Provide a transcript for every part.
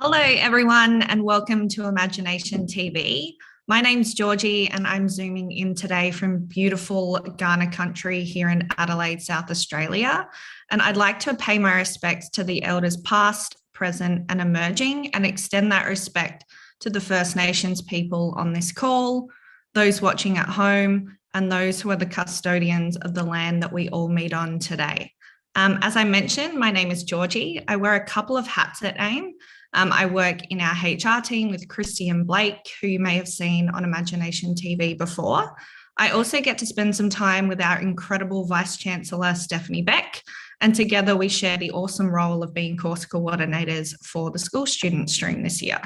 Hello, everyone, and welcome to Imagi-Nation TV. My name's Georgie, and I'm zooming in today from beautiful Ghana country here in Adelaide, South Australia. And I'd like to pay my respects to the elders past, present, and emerging, and extend that respect to the First Nations people on this call, those watching at home, and those who are the custodians of the land that we all meet on today. As I mentioned, my name is Georgie. I wear a couple of hats at AIM. I work in our HR team with Christy and Blake, who you may have seen on Imagi-Nation TV before. I also get to spend some time with our incredible Vice-Chancellor, Stephanie Beck, and together we share the awesome role of being course coordinators for the school student stream this year.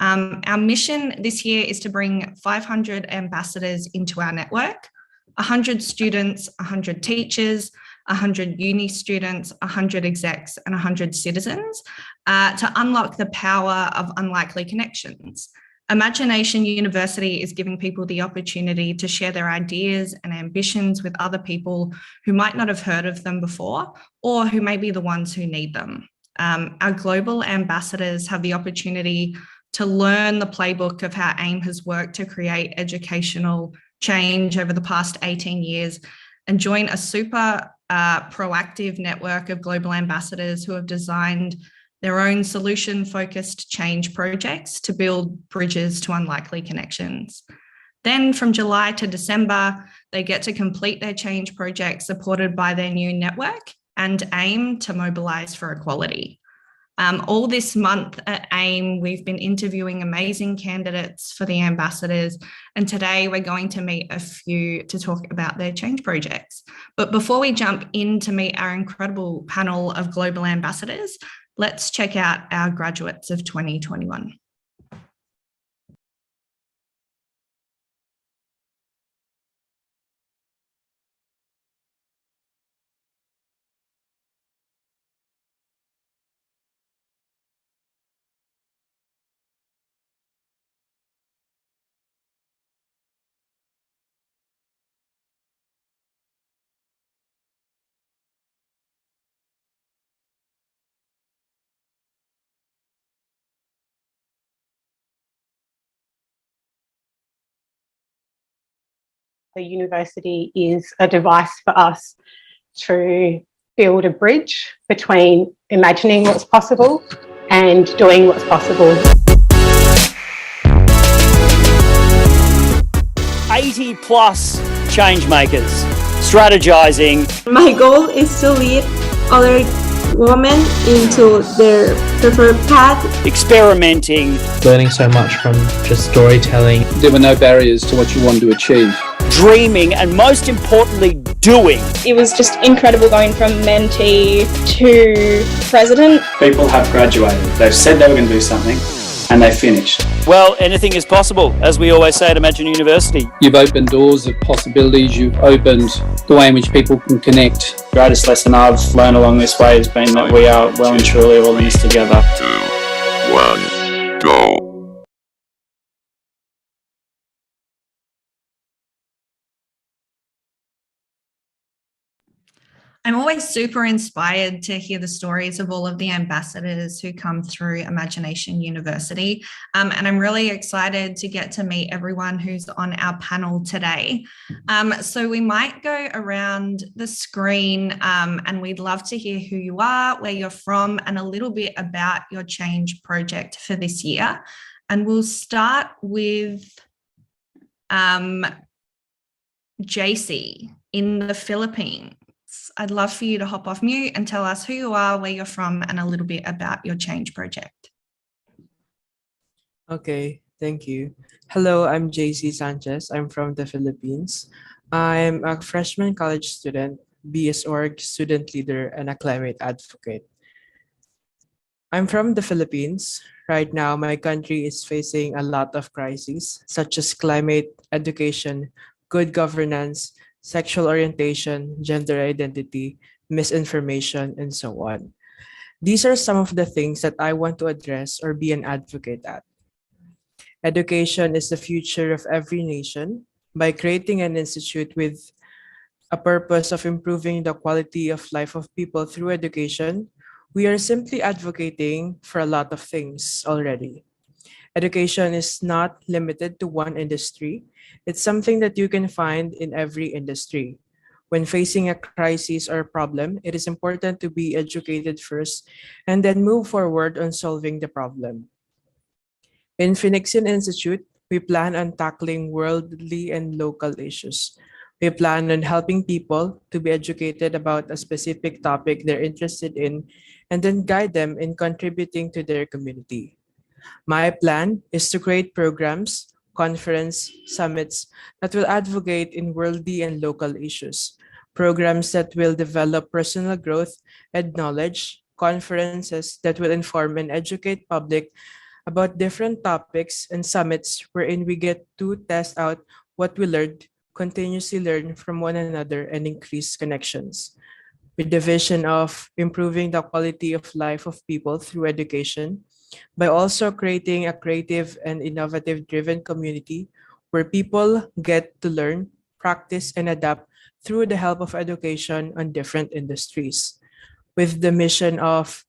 Our mission this year is to bring 500 ambassadors into our network, 100 students, 100 teachers, 100 uni students, 100 execs, and 100 citizens to unlock the power of unlikely connections. Imagi-Nation University is giving people the opportunity to share their ideas and ambitions with other people who might not have heard of them before, or who may be the ones who need them. Our global ambassadors have the opportunity to learn the playbook of how AIM has worked to create educational change over the past 18 years and join a super proactive network of global ambassadors who have designed their own solution-focused change projects to build bridges to unlikely connections. Then from July to December, they get to complete their change projects supported by their new network and aim to mobilise for equality. All this month at AIM, we've been interviewing amazing candidates for the ambassadors, and today we're going to meet a few to talk about their change projects. But before we jump in to meet our incredible panel of global ambassadors, let's check out our graduates of 2021. The university is a device for us to build a bridge between imagining what's possible and doing what's possible. 80 plus change makers strategizing. My goal is to lead other women into their preferred path. Experimenting. Learning so much from just storytelling. There were no barriers to what you wanted to achieve. Dreaming and most importantly, doing. It was just incredible going from mentee to president. People have graduated. They've said they were going to do something and they finished. Well, anything is possible, as we always say at Imagine University. You've opened doors of possibilities. You've opened the way in which people can connect. The greatest lesson I've learned along this way has been that we are well and truly all in this together. 2, 1, go. I'm always super inspired to hear the stories of all of the ambassadors who come through Imagi-Nation University. And I'm really excited to get to meet everyone who's on our panel today. So we might go around the screen and we'd love to hear who you are, where you're from, and a little bit about your change project for this year. And we'll start with JC in the Philippines. I'd love for you to hop off mute and tell us who you are, where you're from, and a little bit about your change project. Okay, thank you. Hello, I'm JC Sanchez. I'm from the Philippines. I'm a freshman college student, BS Org student leader, and a climate advocate. I'm from the Philippines. Right now, my country is facing a lot of crises, such as climate, education, good governance, sexual orientation, gender identity, misinformation, and so on. These are some of the things that I want to address or be an advocate at. Education is the future of every nation. By creating an institute with a purpose of improving the quality of life of people through education, we are simply advocating for a lot of things already. Education is not limited to one industry. It's something that you can find in every industry. When facing a crisis or problem, it is important to be educated first and then move forward on solving the problem. In Phoenician Institute, we plan on tackling worldly and local issues. We plan on helping people to be educated about a specific topic they're interested in and then guide them in contributing to their community. My plan is to create programs, conference, summits that will advocate in worldly and local issues, programs that will develop personal growth and knowledge, conferences that will inform and educate public about different topics, and summits wherein we get to test out what we learned, continuously learn from one another, and increase connections. With the vision of improving the quality of life of people through education, by also creating a creative and innovative driven community where people get to learn, practice, and adapt through the help of education on different industries. With the mission of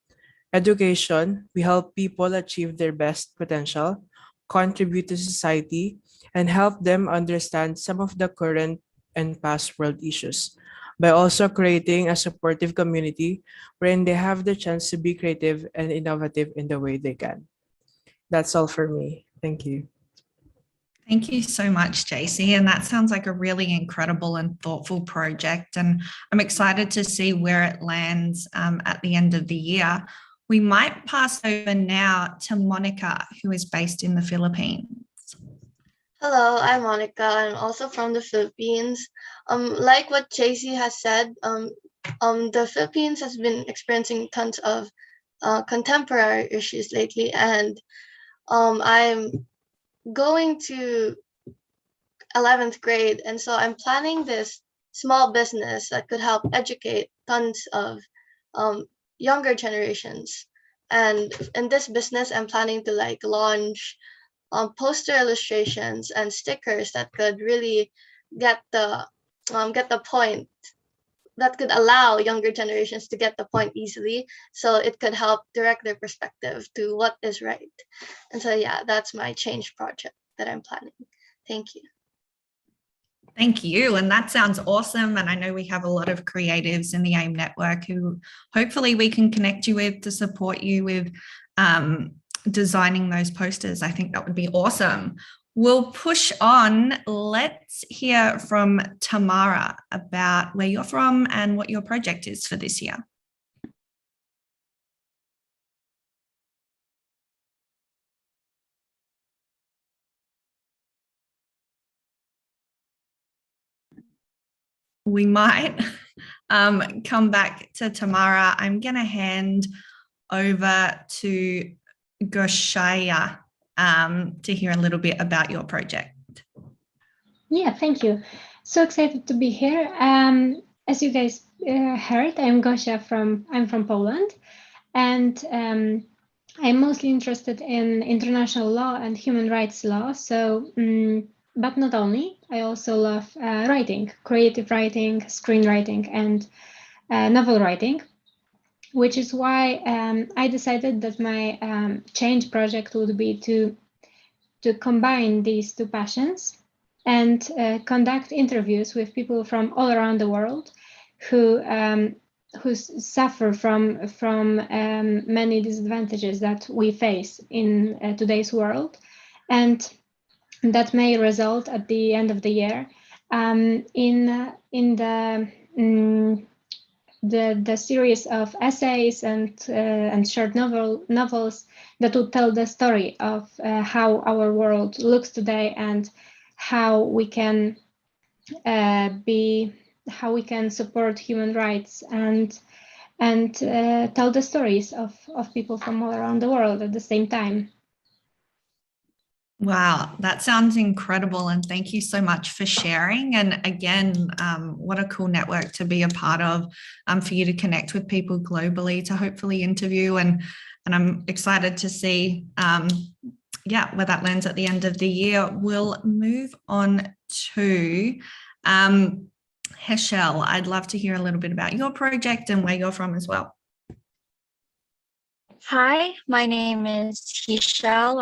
education, we help people achieve their best potential, contribute to society, and help them understand some of the current and past world issues by also creating a supportive community wherein they have the chance to be creative and innovative in the way they can. That's all for me. Thank you. Thank you so much, JC. And that sounds like a really incredible and thoughtful project. And I'm excited to see where it lands at the end of the year. We might pass over now to Monica, who is based in the Philippines. Hello, I'm Monica. I'm also from the Philippines. Like what JC has said, the Philippines has been experiencing tons of contemporary issues lately, and I'm going to 11th grade, and so I'm planning this small business that could help educate tons of younger generations. And in this business, I'm planning to launch poster illustrations and stickers that could really get the point, that could allow younger generations to get the point easily, so it could help direct their perspective to what is right. And so yeah, that's my change project that I'm planning. Thank you. Thank you. And that sounds awesome. And I know we have a lot of creatives in the AIM network who hopefully we can connect you with to support you with designing those posters. I think that would be awesome. We'll push on. Let's hear from Tamara about where you're from and what your project is for this year. We might come back to Tamara. I'm going to hand over to Goshaya to hear a little bit about your project. Yeah, thank you. So excited to be here. As you guys heard, I'm Gosia I'm from Poland, and I'm mostly interested in international law and human rights law. So, but not only, I also love writing, creative writing, screenwriting, and novel writing, which is why I decided that my change project would be to combine these two passions and conduct interviews with people from all around the world who suffer from many disadvantages that we face in today's world, and that may result at the end of the year in the series of essays and short novels that would tell the story of how our world looks today and how we can support human rights and tell the stories of people from all around the world at the same time. Wow, that sounds incredible. And thank you so much for sharing. And again, what a cool network to be a part of, for you to connect with people globally to hopefully interview. And I'm excited to see, where that lands at the end of the year. We'll move on to Heschel. I'd love to hear a little bit about your project and where you're from as well. Hi, my name is Heschel,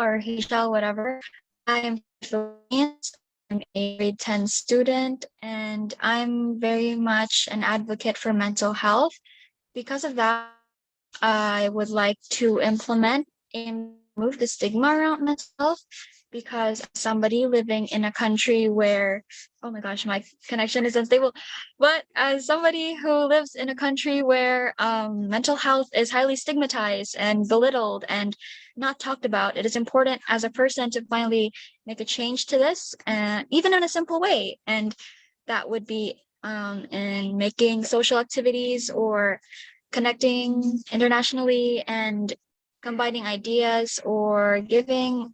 whatever. I am Philippines. I'm a grade 10 student, and I'm very much an advocate for mental health. Because of that, I would like to implement and remove the stigma around mental health, because somebody living in a country where, oh my gosh, my connection is unstable, but as somebody who lives in a country where mental health is highly stigmatized and belittled and not talked about, it is important as a person to finally make a change to this, even in a simple way. And that would be in making social activities or connecting internationally and combining ideas or giving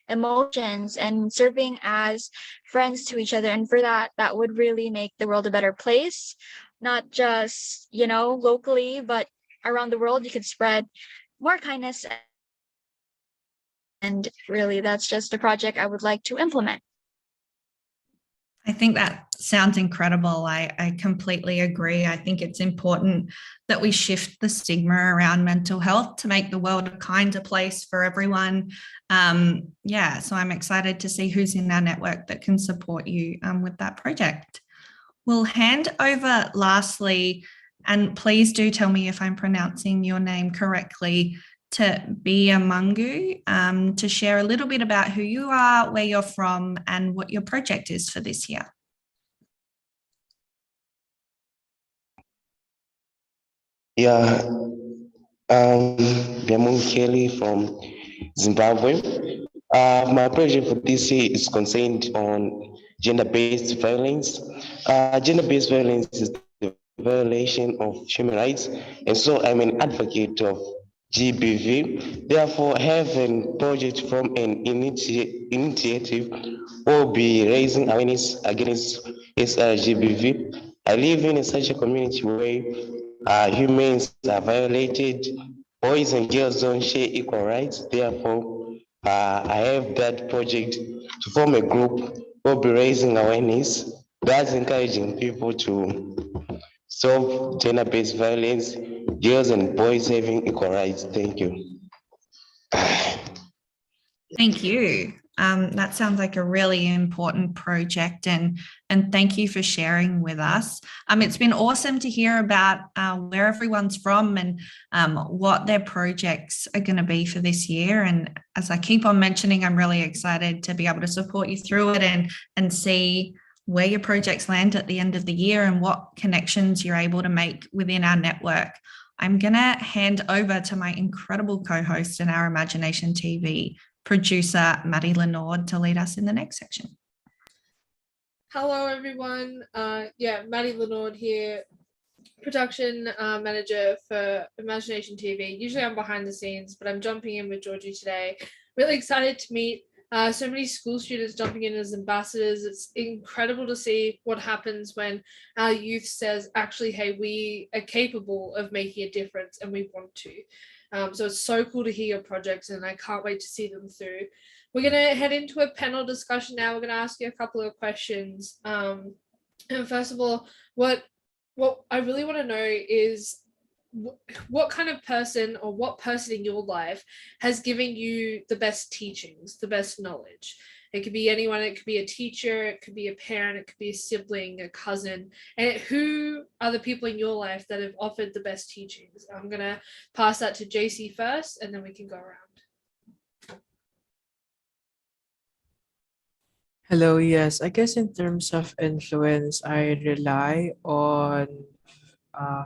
emotions and serving as friends to each other. And for that would really make the world a better place, not just, locally, but around the world. You could spread more kindness. And really, that's just a project I would like to implement. I think that sounds incredible. I completely agree. I think it's important that we shift the stigma around mental health to make the world a kinder place for everyone. So I'm excited to see who's in our network that can support you with that project. We'll hand over lastly, and please do tell me if I'm pronouncing your name correctly, to Biamungu, to share a little bit about who you are, where you're from, and what your project is for this year. Yeah, Biamungu Kelly from Zimbabwe. My project for this year is concerned on gender-based violence. Gender-based violence is the violation of human rights, and so I'm an advocate of GBV. Therefore, I have a project from an initiative will be raising awareness against SRGBV. I live in such a community where humans are violated, boys and girls don't share equal rights. Therefore, I have that project to form a group. We'll be raising awareness, that's encouraging people to solve gender-based violence, girls and boys having equal rights. Thank you. Thank you. That sounds like a really important project, and thank you for sharing with us. It's been awesome to hear about where everyone's from and what their projects are going to be for this year. And as I keep on mentioning, I'm really excited to be able to support you through it and see where your projects land at the end of the year and what connections you're able to make within our network. I'm going to hand over to my incredible co-host in our Imagi-Nation TV, producer Maddie Lenord, to lead us in the next section. Hello, everyone. Maddie Lenord here, production manager for Imagi-Nation TV. Usually I'm behind the scenes, but I'm jumping in with Georgie today. Really excited to meet so many school students jumping in as ambassadors. It's incredible to see what happens when our youth says, actually, hey, we are capable of making a difference and we want to. So it's so cool to hear your projects, and I can't wait to see them through. We're going to head into a panel discussion now. We're going to ask you a couple of questions. And first of all, what what I really want to know is what kind of person or what person in your life has given you the best teachings, the best knowledge. It could be anyone, it could be a teacher, it could be a parent, it could be a sibling, a cousin. And who are the people in your life that have offered the best teachings? I'm going to pass that to JC first, and then we can go around. Hello, yes. I guess in terms of influence, I rely on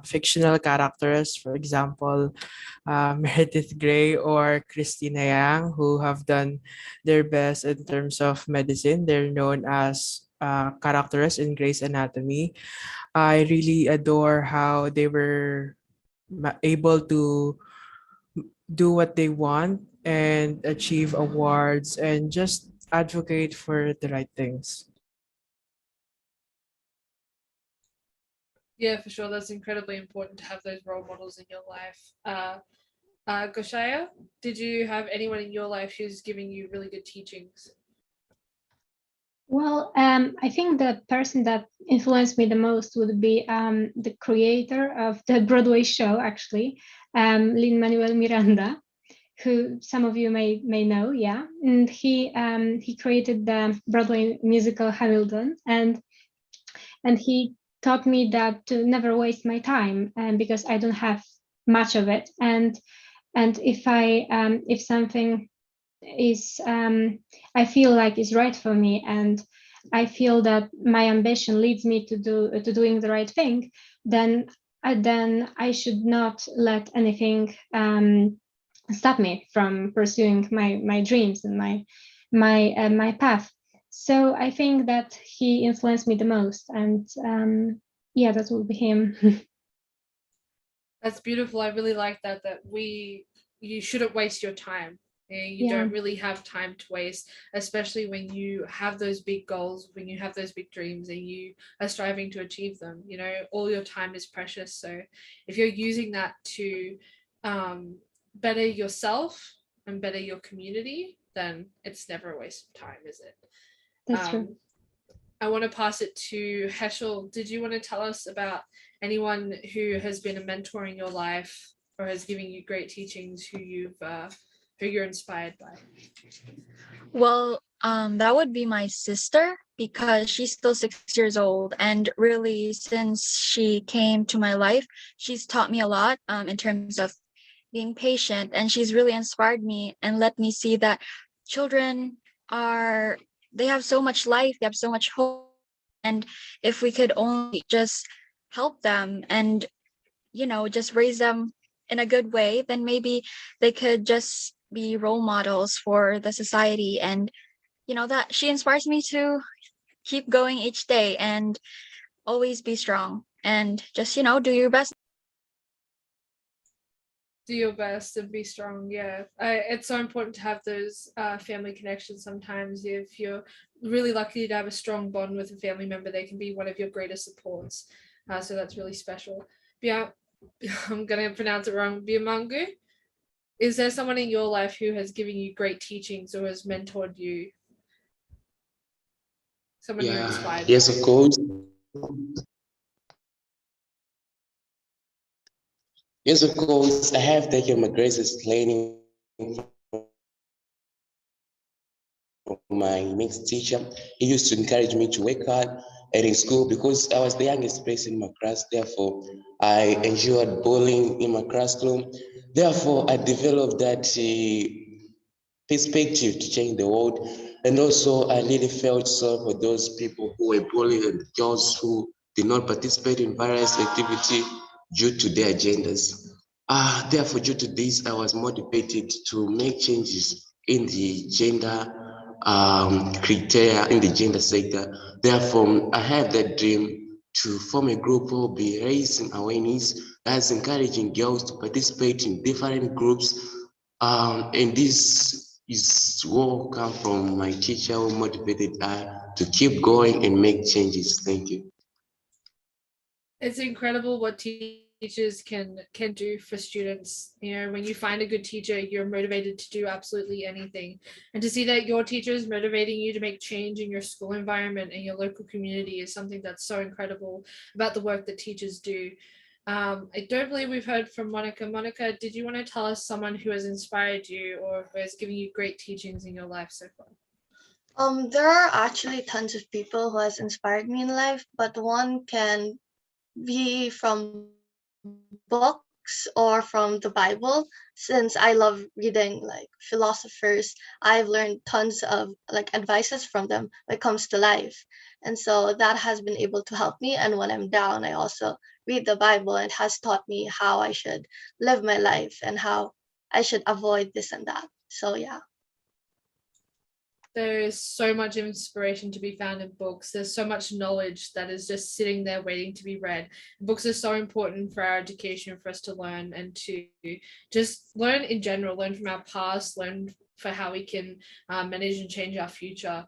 fictional characters, for example, Meredith Grey or Christina Yang, who have done their best in terms of medicine. They're known as characters in Grey's Anatomy. I really adore how they were able to do what they want and achieve awards and just advocate for the right things. Yeah, for sure. That's incredibly important to have those role models in your life. Goshaya, did you have anyone in your life who's giving you really good teachings? Well, I think the person that influenced me the most would be the creator of the Broadway show, actually, Lin-Manuel Miranda, who some of you may know, yeah. And he created the Broadway musical Hamilton, and he taught me that to never waste my time, because I don't have much of it, and if something is I feel like is right for me, and I feel that my ambition leads me to doing the right thing, then I should not let anything stop me from pursuing my dreams and my path. So I think that he influenced me the most, and yeah, that will be him. That's beautiful. I really like that you shouldn't waste your time. You don't really have time to waste, especially when you have those big goals, when you have those big dreams and you are striving to achieve them. You know, all your time is precious. So if you're using that to better yourself and better your community, then it's never a waste of time, is it? That's true. I want to pass it to Heschel. Did you want to tell us about anyone who has been a mentor in your life or has given you great teachings who you're inspired by? Well, that would be my sister, because she's still 6 years old, and really, since she came to my life, she's taught me a lot in terms of being patient, and she's really inspired me and let me see that children they have so much life, they have so much hope, and if we could only just help them and just raise them in a good way, then maybe they could just be role models for the society. And that she inspires me to keep going each day and always be strong and just do your best. Do your best and be strong. Yeah, it's so important to have those family connections. Sometimes if you're really lucky to have a strong bond with a family member, they can be one of your greatest supports. So that's really special. Yeah, I'm gonna pronounce it wrong. Biamangu, is there someone in your life who has given you great teachings or has mentored you? Someone you're inspired yes, by? of course. Yes, of course. I have taken my graces training from my mixed teacher. He used to encourage me to work hard and in school because I was the youngest person in my class. Therefore, I enjoyed bowling in my classroom. Therefore, I developed that perspective to change the world. And also, I really felt sorry for those people who were bullied and girls who did not participate in various activities due to their agendas. Therefore, due to this, I was motivated to make changes in the gender criteria in the gender sector. Therefore, I have that dream to form a group who will be raising awareness, that's encouraging girls to participate in different groups. And this is what come from my teacher who motivated to keep going and make changes. Thank you. It's incredible what teachers teachers can do for students. You know, when you find a good teacher, you're motivated to do absolutely anything. And to see that your teacher is motivating you to make change in your school environment and your local community is something that's so incredible about the work that teachers do. I don't believe we've heard from Monica. Monica, did you want to tell us someone who has inspired you or who has given you great teachings in your life so far? There are actually tons of people who has inspired me in life, but one can be from books or from the Bible. Since I love reading like philosophers, I've learned tons of like advices from them when it comes to life. And so that has been able to help me. And when I'm down, I also read the Bible and it has taught me how I should live my life and how I should avoid this and that. So yeah. There is so much inspiration to be found in books. There's so much knowledge that is just sitting there waiting to be read. Books are so important for our education, for us to learn and to just learn in general, learn from our past, learn for how we can manage and change our future.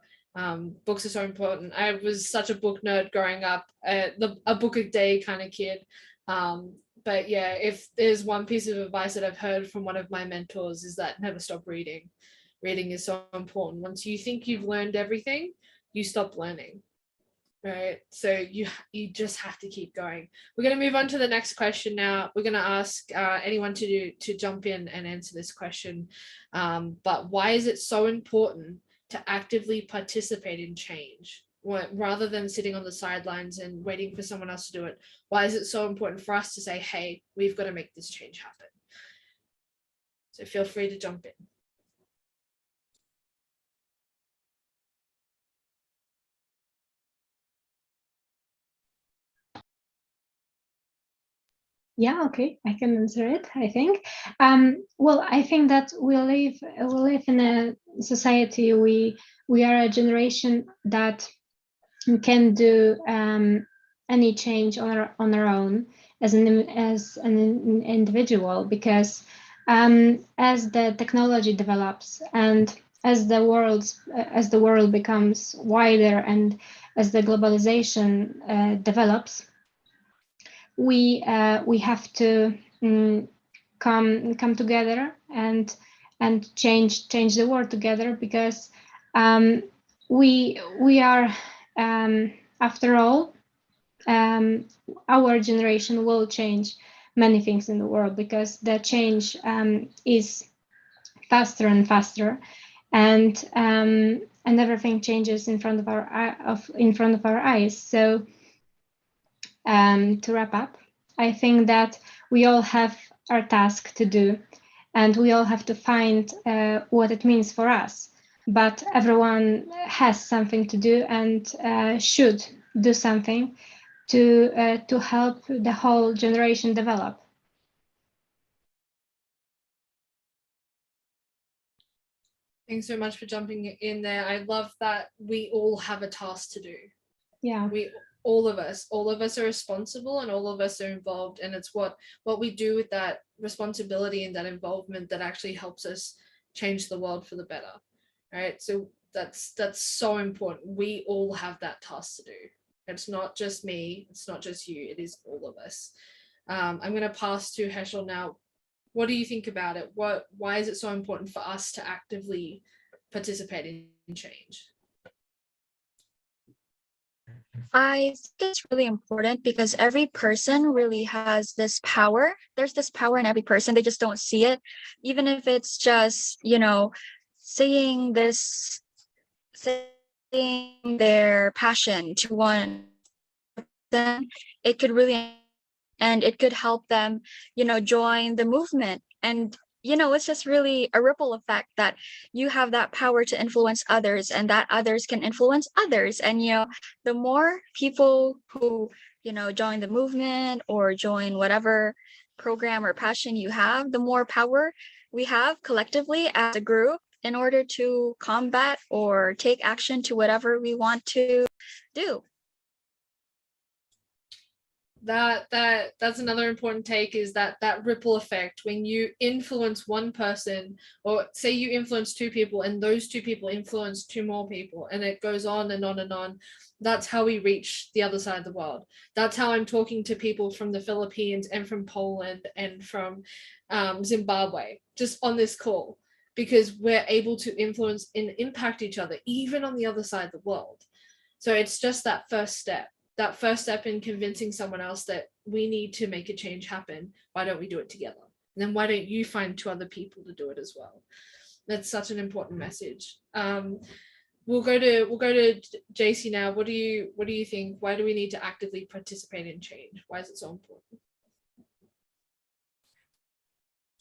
Books are so important. I was such a book nerd growing up, a book a day kind of kid. But yeah, if there's one piece of advice that I've heard from one of my mentors is that never stop reading. Reading is so important. Once you think you've learned everything, you stop learning, right? So you just have to keep going. We're going to move on to the next question now. We're going to ask anyone to jump in and answer this question. But why is it so important to actively participate in change rather than sitting on the sidelines and waiting for someone else to do it? Why is it so important for us to say, hey, we've got to make this change happen? So feel free to jump in. Yeah, okay, I can answer it, I think. Well, I think that we live in a society, we are a generation that can do any change on our own as an individual, because as the technology develops and as the world becomes wider and as the globalization develops, we have to come together and change the world together, because we are after all, our generation will change many things in the world, because the change is faster and faster, and everything changes in front of our eyes. So to wrap up, I think that we all have our task to do, and we all have to find what it means for us. But everyone has something to do and should do something to help the whole generation develop. Thanks so much for jumping in there. I love that we all have a task to do. Yeah. All of us are responsible, and all of us are involved, and it's what we do with that responsibility and that involvement that actually helps us change the world for the better, right? So that's so important. We all have that task to do. It's not just me, it's not just you, it is all of us. I'm going to pass to Heschel now. What do you think about it? Why is it so important for us to actively participate in change? I think it's really important because every person really has this power. There's this power in every person. They just don't see it. Even if it's just, saying their passion to one, then it could really, and it could help them, join the movement. And it's just really a ripple effect that you have that power to influence others, and that others can influence others. And, the more people who, join the movement or join whatever program or passion you have, the more power we have collectively as a group in order to combat or take action to whatever we want to do. That's another important take, is that ripple effect. When you influence one person, or say you influence two people and those two people influence two more people, and it goes on and on and on, that's how we reach the other side of the world. That's how I'm talking to people from the Philippines and from Poland and from Zimbabwe just on this call, because we're able to influence and impact each other even on the other side of the world. So it's just that first step in convincing someone else that we need to make a change happen. Why don't we do it together? And then why don't you find two other people to do it as well? That's such an important message. We'll go to JC now. What do you think? Why do we need to actively participate in change? Why is it so important?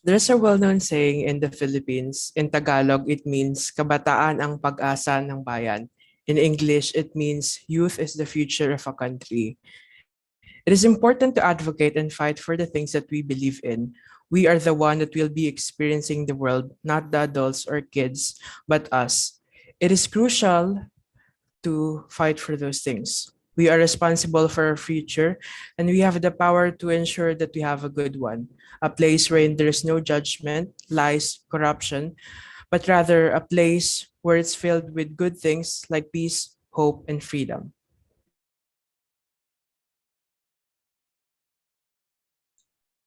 There's a well-known saying in the Philippines. In Tagalog, it means kabataan ang pag-asa ng bayan. In English, it means youth is the future of a country. It is important to advocate and fight for the things that we believe in. We are the one that will be experiencing the world, not the adults or kids, but us. It is crucial to fight for those things. We are responsible for our future, and we have the power to ensure that we have a good one, a place wherein there is no judgment, lies, corruption, but rather a place where it's filled with good things like peace, hope, and freedom.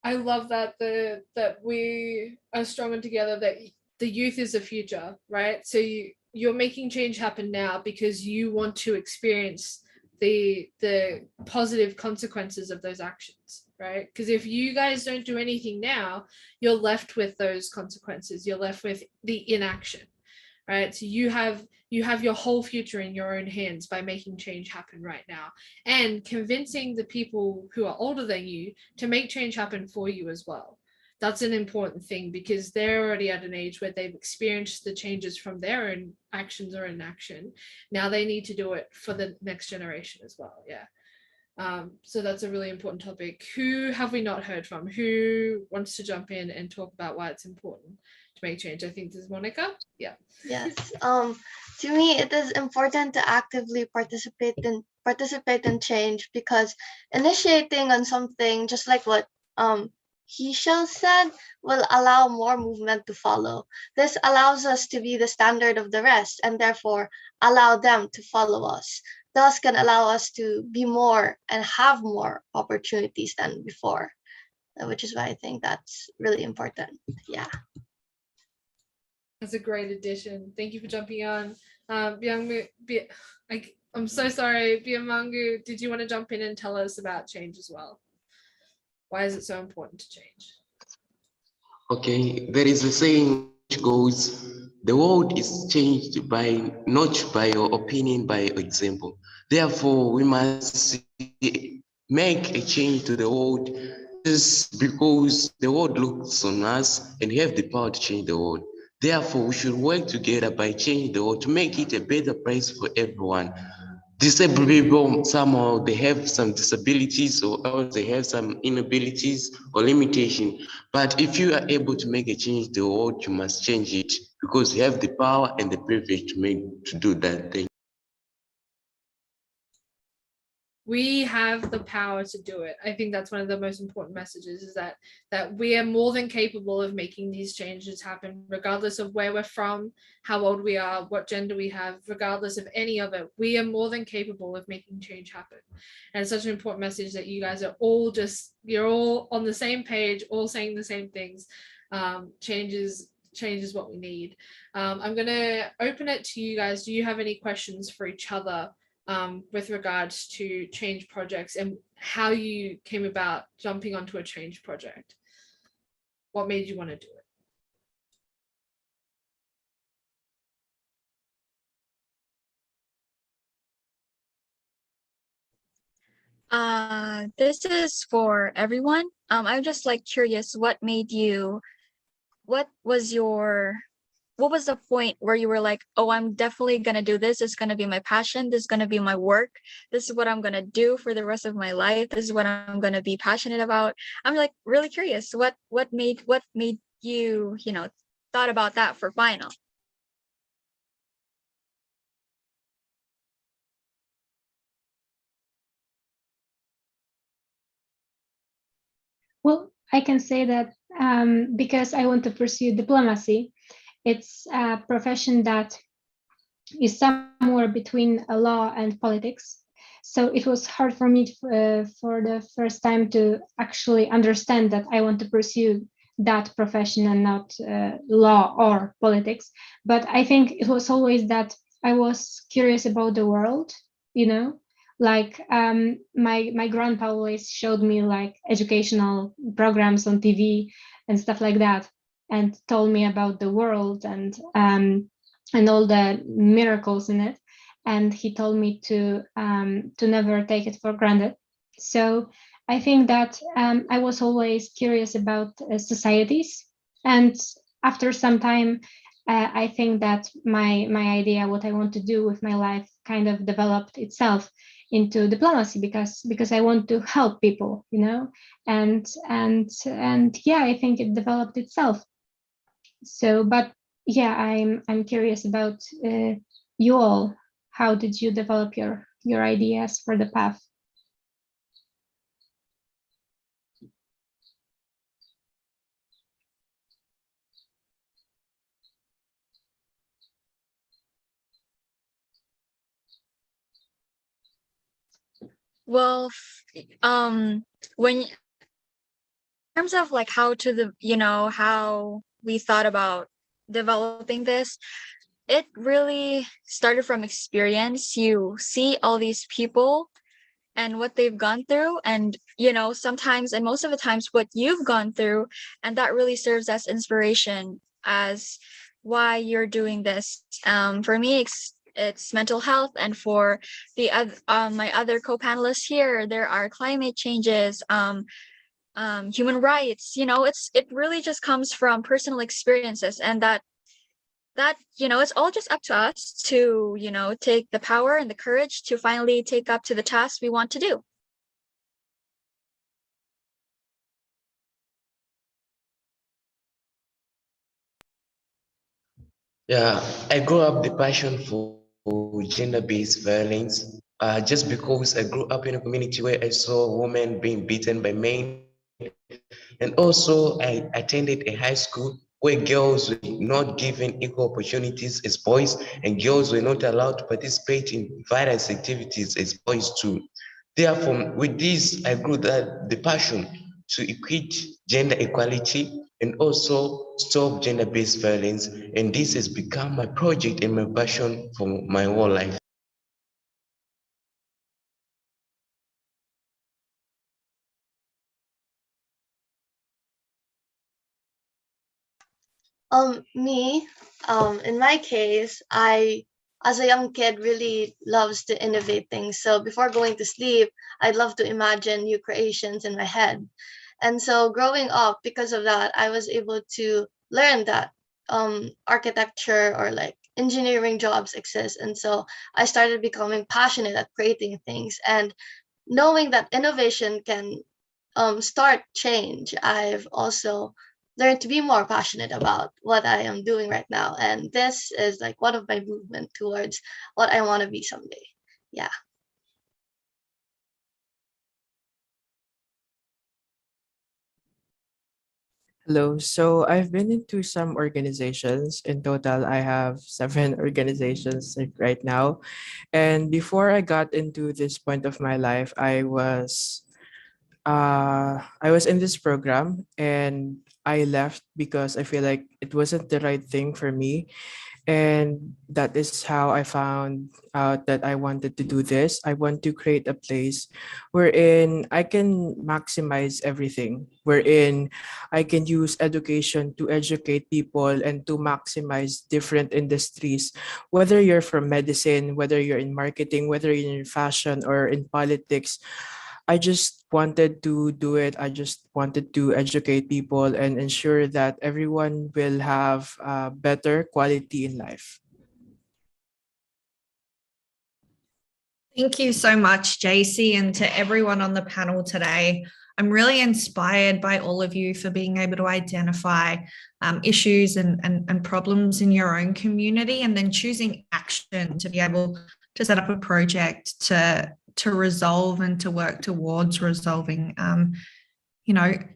I love that that we are stronger together, that the youth is the future, right? So you're making change happen now because you want to experience the positive consequences of those actions, right? Because if you guys don't do anything now, you're left with those consequences. You're left with the inaction, right? So you have your whole future in your own hands by making change happen right now, and convincing the people who are older than you to make change happen for you as well. That's an important thing, because they're already at an age where they've experienced the changes from their own actions or inaction. Now they need to do it for the next generation as well. Yeah. So that's a really important topic. Who have we not heard from? Who wants to jump in and talk about why it's important to make change? I think this is Monica. Yeah. Yes. To me, it is important to actively participate in change, because initiating on something, just like what Hishel said, will allow more movement to follow. This allows us to be the standard of the rest, and therefore allow them to follow us. Thus can allow us to be more and have more opportunities than before, which is why I think that's really important. Yeah. That's a great addition. Thank you for jumping on. I'm so sorry, Biamangu, did you want to jump in and tell us about change as well? Why is it so important to change? Okay, there is a saying which goes, the world is changed by not by your opinion, by your example. Therefore, we must make a change to the world, just because the world looks on us and we have the power to change the world. Therefore, we should work together by changing the world to make it a better place for everyone. Disabled people, somehow they have some disabilities, or else they have some inabilities or limitation. But if you are able to make a change to the world, you must change it, because you have the power and the privilege to do that thing. We have the power to do it. I think that's one of the most important messages, is that we are more than capable of making these changes happen, regardless of where we're from, how old we are, what gender we have, regardless of any of it. We are more than capable of making change happen. And it's such an important message that you guys are all you're all on the same page, all saying the same things. Change is what we need. I'm going to open it to you guys. Do you have any questions for each other with regards to change projects, and how you came about jumping onto a change project? What made you want to do it? This is for everyone. I'm just like curious, what was the point where you were like, oh, I'm definitely going to do this. It's going to be my passion. This is going to be my work. This is what I'm going to do for the rest of my life. This is what I'm going to be passionate about. I'm like really curious. What made you, thought about that for final? Well, I can say that because I want to pursue diplomacy, it's a profession that is somewhere between a law and politics. So it was hard for me for the first time to actually understand that I want to pursue that profession and not law or politics. But I think it was always that I was curious about the world, you know, like my grandpa always showed me like educational programs on TV and stuff like that, and told me about the world and all the miracles in it. And he told me to never take it for granted. So I think that I was always curious about societies, and after some time, I think that my idea, what I want to do with my life, kind of developed itself into diplomacy because I want to help people, you know, and yeah, I think it developed itself. So, but yeah, I'm curious about you all. How did you develop your ideas for the path? Well, when in terms of like how to the how we thought about developing this, it really started from experience. You see all these people and what they've gone through, and sometimes and most of the times what you've gone through, and that really serves as inspiration as why you're doing this. For me, it's mental health, and for the other my other co-panelists here, there are climate changes, human rights. It really just comes from personal experiences, and that it's all just up to us to take the power and the courage to finally take up to the task we want to do. Yeah, I grew up the passion for gender-based violence. Just because I grew up in a community where I saw women being beaten by men, and also I attended a high school where girls were not given equal opportunities as boys, and girls were not allowed to participate in various activities as boys too. Therefore, with this, I grew that the passion to equate gender equality and also stop gender-based violence. And this has become my project and my passion for my whole life. Me, in my case, as a young kid, really loves to innovate things. So before going to sleep, I'd love to imagine new creations in my head. And so growing up, because of that, I was able to learn that architecture or like engineering jobs exist. And so I started becoming passionate at creating things and knowing that innovation can start change. I've also learned to be more passionate about what I am doing right now. And this is like one of my movement towards what I want to be someday. Yeah. Hello. So I've been into some organizations. In total, I have 7 organizations like right now. And before I got into this point of my life, I was in this program and I left because I feel like it wasn't the right thing for me. And that is how I found out that I wanted to do this. I want to create a place wherein I can maximize everything, wherein I can use education to educate people and to maximize different industries, whether you're from medicine, whether you're in marketing, whether you're in fashion or in politics. I just wanted to do it. I just wanted to educate people and ensure that everyone will have better quality in life. Thank you so much, JC, and to everyone on the panel today. I'm really inspired by all of you for being able to identify issues and problems in your own community, and then choosing action to be able to set up a project to resolve and to work towards resolving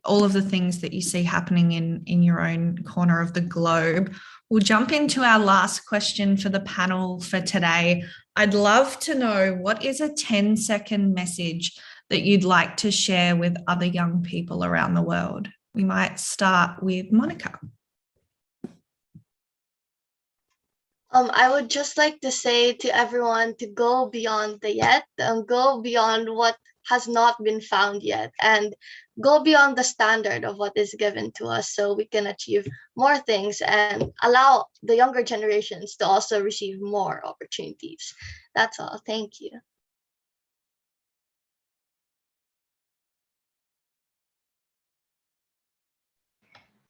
all of the things that you see happening in your own corner of the globe. We'll jump into our last question for the panel for today. I'd love to know, what is a 10-second message that you'd like to share with other young people around the world? We might start with Monica. I would just like to say to everyone to go beyond the yet, go beyond what has not been found yet, and go beyond the standard of what is given to us so we can achieve more things and allow the younger generations to also receive more opportunities. That's all. Thank you.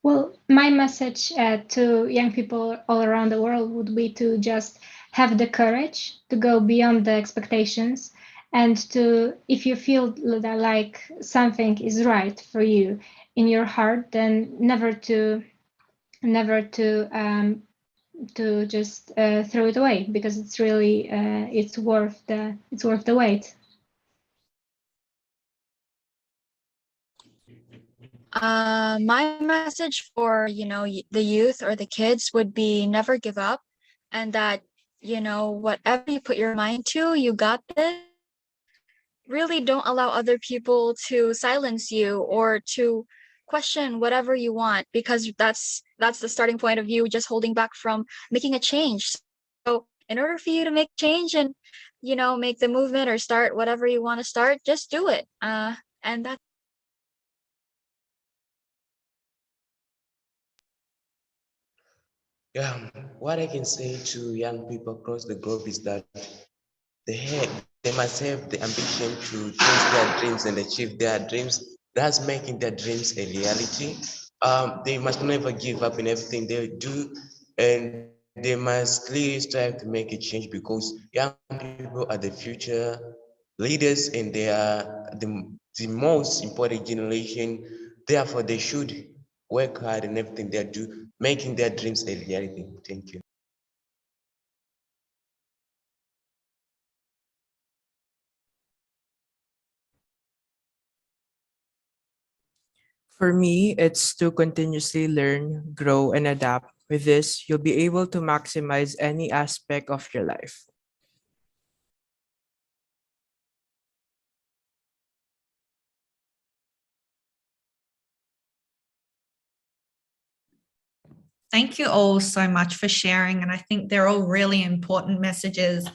Well, my message to young people all around the world would be to just have the courage to go beyond the expectations, and to, if you feel that like something is right for you in your heart, then never to just throw it away, because it's really it's worth the wait. My message for, the youth or the kids would be never give up, and that, whatever you put your mind to, you got this. Really don't allow other people to silence you or to question whatever you want, because that's the starting point of you just holding back from making a change. So in order for you to make change and, make the movement or start whatever you want to start, just do it. And that's Yeah, what I can say to young people across the globe is that they must have the ambition to chase their dreams and achieve their dreams. That's making their dreams a reality. They must never give up in everything they do, and they must clearly strive to make a change, because young people are the future leaders and they are the most important generation. Therefore, they should work hard in everything they do, making their dreams a reality. Thank you. For me, it's to continuously learn, grow, and adapt. With this, you'll be able to maximize any aspect of your life. Thank you all so much for sharing. And I think they're all really important messages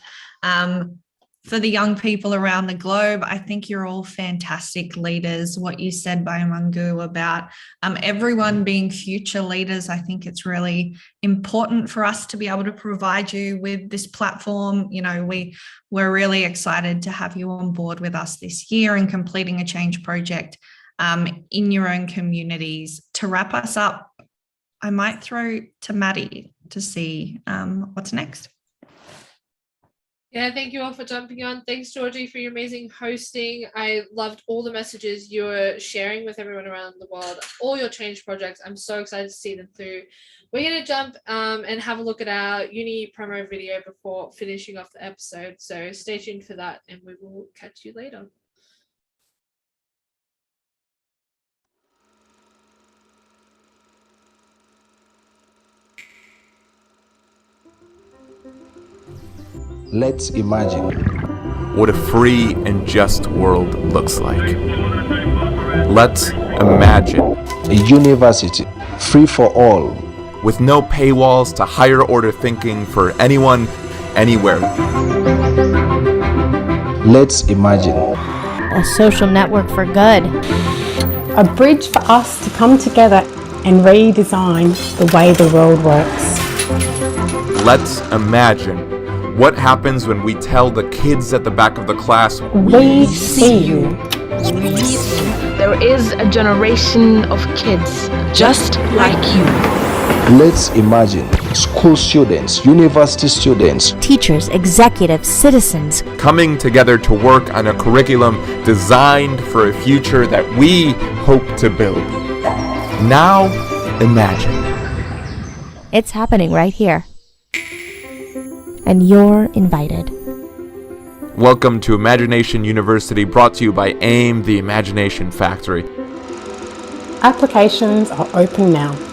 for the young people around the globe. I think you're all fantastic leaders. What you said, Baimangu, about everyone being future leaders, I think it's really important for us to be able to provide you with this platform. We're really excited to have you on board with us this year and completing a change project in your own communities. To wrap us up, I might throw to Maddie to see what's next. Yeah, thank you all for jumping on. Thanks, Georgie, for your amazing hosting. I loved all the messages you were sharing with everyone around the world, all your change projects. I'm so excited to see them through. We're going to jump and have a look at our uni promo video before finishing off the episode. So stay tuned for that, and we will catch you later. Let's imagine what a free and just world looks like. Let's imagine a university free for all, with no paywalls to higher order thinking for anyone, anywhere. Let's imagine a social network for good, a bridge for us to come together and redesign the way the world works. Let's imagine what happens when we tell the kids at the back of the class, we see you. There is a generation of kids just like you. Let's imagine school students, university students, teachers, executives, citizens coming together to work on a curriculum designed for a future that we hope to build. Now, imagine. It's happening right here. And you're invited. Welcome to Imagi-Nation University, brought to you by AIM, the Imagination Factory. Applications are open now.